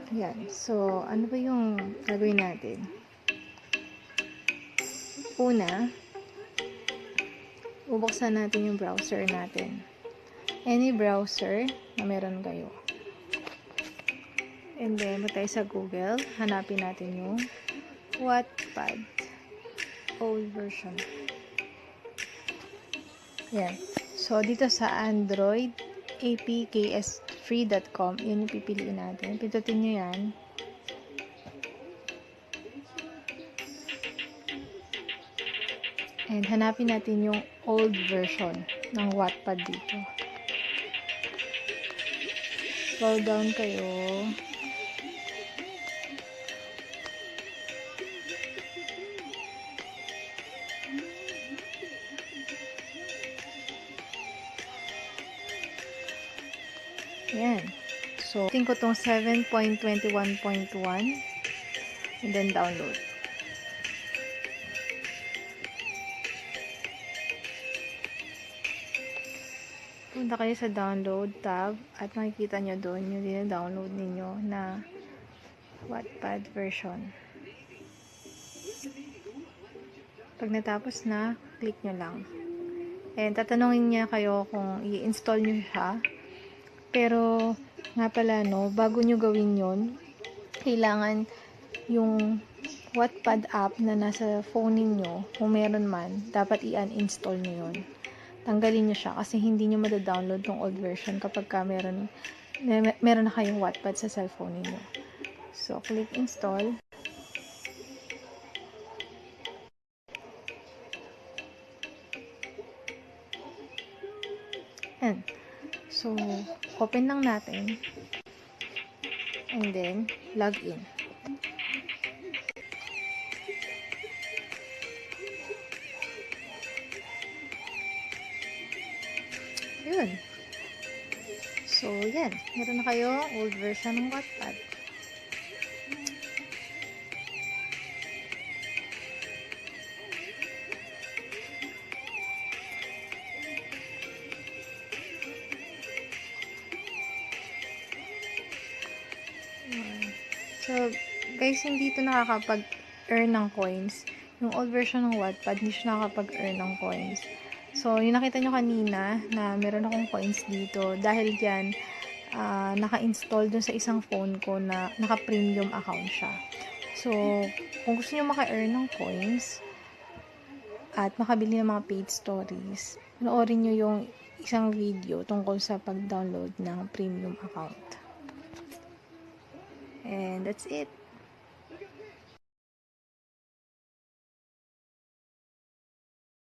Yan. So, ano ba yung gagawin natin? Una, bubuksan natin yung browser natin. Any browser na meron kayo. And then, tayo sa Google, hanapin natin yung Wattpad old version. Yan. So, dito sa Android, apksfree.com, yun yung pipiliin natin. Pindutin nyo yan. And hanapin natin yung old version ng Wattpad dito. Scroll down kayo. Yan. So, tingin ko tong 7.21.1 and then download. Punta kayo sa download tab at makikita nyo doon yung dina-download ninyo na Wattpad version. Pag natapos na, click nyo lang. And tatanungin niya kayo kung i-install nyo siya. Pero, nga pala, no, bago nyo gawin yon, kailangan yung Wattpad app na nasa phone niyo, kung meron man, dapat i-uninstall nyo yun. Tanggalin nyo siya kasi hindi nyo mada-download yung old version kapag ka meron na kayong Wattpad sa cellphone niyo. So, click install. And, so, open lang natin. And then, log in. Yun. So, yan. Meron na kayo old version ng Wattpad. So, guys, hindi ito nakakapag-earn ng coins. Yung old version ng Wattpad, hindi siya nakakapag-earn ng coins. So, yung nakita nyo kanina na meron akong coins dito. Dahil dyan, naka-install dun sa isang phone ko na naka-premium account siya. So, kung gusto nyo maka-earn ng coins at makabili ng mga paid stories, panoorin nyo yung isang video tungkol sa pag-download ng premium account. And that's it.